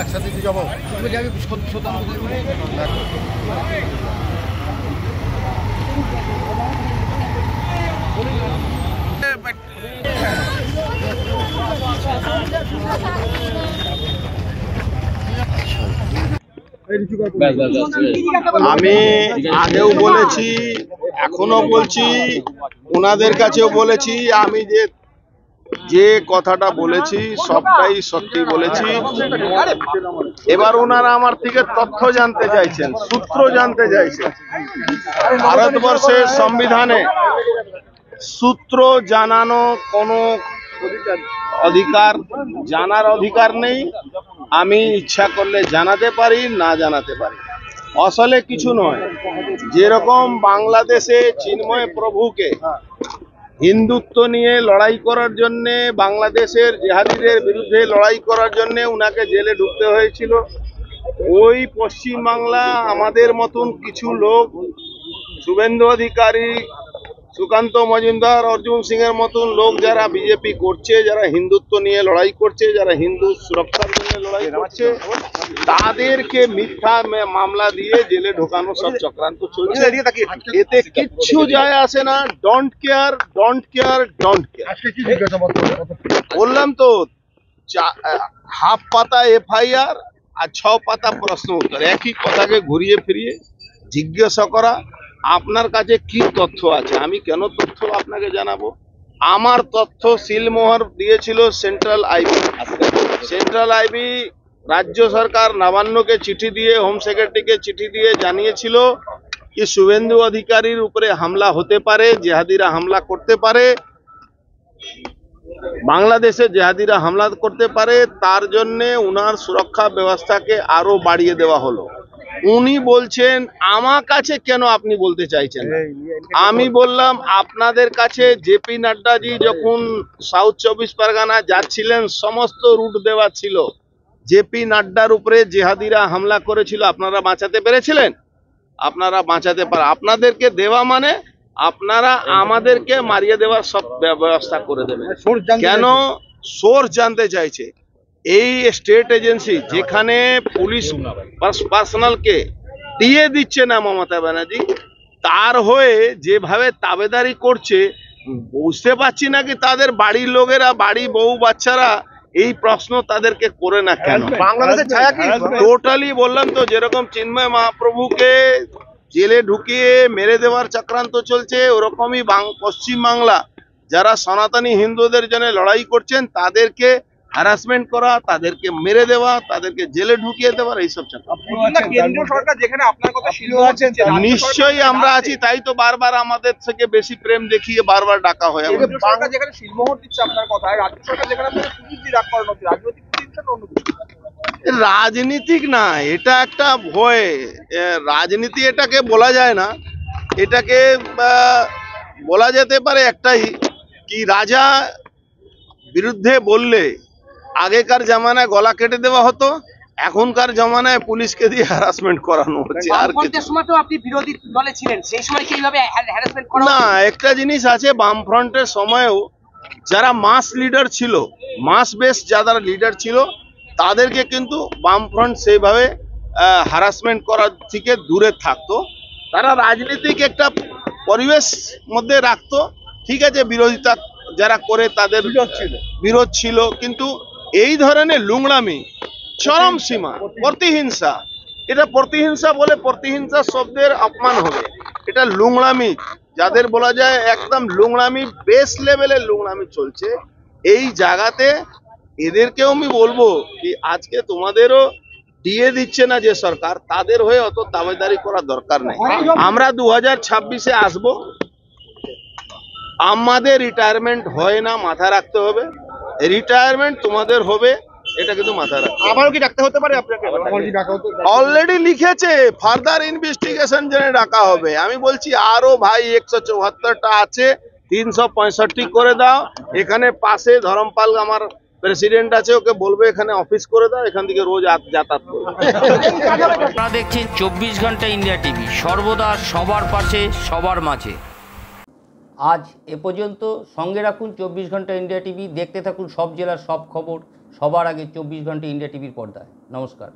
একসাথে যাবো আমি আগেও বলেছি, এখনো বলছি, ওনাদের কাছেও বলেছি, আমি যে কথাটা বলেছি সবটাই সত্যি বলেছি। এবার ওনারা আমার থেকে তথ্য জানতে চাইছেন, সূত্র জানতে চাইছেন। ভারতবর্ষের সংবিধানে সূত্র জানানো কোনো অধিকার, জানার অধিকার নেই। আমি ইচ্ছা করলে জানাতে পারি, না জানাতে পারি, আসলে কিছু নয়। যেরকম বাংলাদেশে চিন্ময় প্রভুকে হিন্দুত্ব নিয়ে লড়াই করার জন্যে, বাংলাদেশের জেহাদিদের বিরুদ্ধে লড়াই করার জন্যে উনাকে জেলে ঢুকতে হয়েছিল, ওই পশ্চিমবাংলা আমাদের মতন কিছু লোক, শুভেন্দু অধিকারী, সুকান্ত মজুমদার, অর্জুন সিং এর মতন লোক যারা বিজেপি করছে, যারা হিন্দুত্ব নিয়ে লড়াই করছে, যারা হিন্দু সুরক্ষার জন্য লড়াই করছে, তাদেরকে মিথ্যা মামলা দিয়ে জেলে ঢোকানো সব চক্রান্ত চলছে। এতে কিচ্ছু যায় আসে না। Don't care, don't care, don't care. বললাম তো, হাফ পাতা এফআইআর আর 6 পাতা প্রশ্ন উত্তর, একই কথাকে ঘুরিয়ে ফিরিয়ে জিজ্ঞাসা করা। আপনার কাছে কি তথ্য আছে? আমি কেন তথ্য আপনাকে জানাবো? আমার তথ্য সিলমোহর দিয়েছিল সেন্ট্রাল আইবি। সেন্ট্রাল আইবি রাজ্য সরকার নবান্নকে চিঠি দিয়ে, হোম সেক্রেটারিকে চিঠি দিয়ে জানিয়েছিল কি শুভেন্দু অধিকারীর উপরে হামলা হতে পারে, জেহাদিরা হামলা করতে পারে, বাংলাদেশে জেহাদিরা হামলা করতে পারে, তার জন্য উনার সুরক্ষা ব্যবস্থাকে আরো বাড়িয়ে দেওয়া হলো। উনি বলছেন আমার কাছে কেন আপনি বলতে চাইছেন? আমি বললাম আপনাদের কাছে জেপি নাড্ডাজি যখন সাউথ 24 পরগনা যাচ্ছিলেন, সমস্ত রুট দেওয়া ছিল। জেপি নাড্ডার উপরে জেহাদিরা হামলা করেছিল, আপনারা বাঁচাতে পেরেছিলেন? আপনারা বাঁচাতে পারে, আপনাদেরকে দেওয়া মানে আপনারা আমাদেরকে মারিয়ে দেওয়ার সব ব্যবস্থা করে দেবেন। কেন? সোর্স জানতে চাইছে। এই স্টেট এজেন্সি যেখানে পুলিশ পার্সোনালকে দিয়ে দিচ্ছে না মমতা ব্যানার্জি, তার হয়ে যেভাবে তাবেদারি করছে, বুঝতে পারছি না কি তাদের বাড়ির লোকেরা, বাড়ি বউ বাচ্চারা এই প্রশ্ন তাদেরকে করে না কেন? বাংলাদেশের ছায়া কি? টোটালি বললাম তো, যেরকম চিন্ময় মহাপ্রভুকে জেলে ঢুকিয়ে মেরে দেওয়ার চক্রান্ত চলছে, ওরকমই পশ্চিমবাংলা যারা সনাতনী হিন্দুদের জন্য লড়াই করছেন তাদেরকে হ্যারাসমেন্ট করা, তাদেরকে মেরে দেওয়া, তাদেরকে জেলে ঢুকিয়ে দেওয়ার এইসব নিশ্চয়ই আমরা আছি। তাই তো বারবার আমাদের থেকে বেশি প্রেম দেখিয়ে বারবার ডাকা হয়। রাজনীতিক না, এটা একটা ভয়। রাজনীতি এটাকে বলা যায় না, এটাকে বলা যেতে পারে একটাই কি, রাজা বিরুদ্ধে বললে আগেকার জামানায় গলা কেটে দেওয়া হতো, এখনকার জামানায় পুলিশকে দিয়ে হ্যারাসমেন্ট করানো হচ্ছে। আর আপনি বিরোধী দলে ছিলেন, সেই সময় কিভাবে হ্যারাসমেন্ট করা? না, একটা জিনিস আছে, বামফ্রন্টের সময়ও যারা মাস লিডার ছিল, মাস বেস যারা লিডার ছিল, তাদেরকে কিন্তু বামফ্রন্ট সেইভাবে হ্যারাসমেন্ট করার থেকে দূরে থাকতো। তারা রাজনীতিক একটা পরিবেশ মধ্যে রাখতো। ঠিক আছে, বিরোধিতা যারা করে তাদের বিরোধ ছিল, কিন্তু এই ধরনের লুংড়ামি, চরম সীমা, প্রতিহিংসা, এটা প্রতিহিংসা বলে, প্রতিহিংসা শব্দের অপমান হবে। এটা লুংড়ামি, যাদের বলা যায় একদম লুংড়ামি, বেস লেভেলের লুংড়ামি চলছে এই জায়গাতে। এদেরকেও আমি বলবো কি, আজকে তোমাদেরও দিয়ে দিচ্ছে না যে সরকার, তাদের হয়ে অত দাবিদারি করার দরকার নেই। আমরা 2026-এ আসবো, আমাদের রিটায়ারমেন্ট হয় না, মাথা রাখতে হবে। রিটায়ারমেন্ট তোমাদের হবে, এটা কিন্তু মাথায় রাখতে হবে। আবারও কি ডাকতে হতে পারে আপনাকে? অলরেডি লিখেছে, ফার্দার ইনভেস্টিগেশন জন্য ডাকা হবে। আমি বলছি আরো ভাই 174টা আছে, 365 করে দাও। এখানে পাশে ধরমপাল আমার প্রেসিডেন্ট আছে, ওকে বলবে এখানে অফিস করে দাও, এখান থেকে রোজ যাতায়াত করবে। আপনারা দেখছেন 24 ঘন্টা ইন্ডিয়া টিভি, সর্বদা সবার পাশে, সবার মাঝে। আজ এ পর্যন্ত। সঙ্গে রাখুন 24 ঘন্টা ইন্ডিয়া টিভি, দেখতে থাকুন সব জেলার সব খবর সবার আগে 24 ঘন্টা ইন্ডিয়া টিভির পর্দায়। নমস্কার।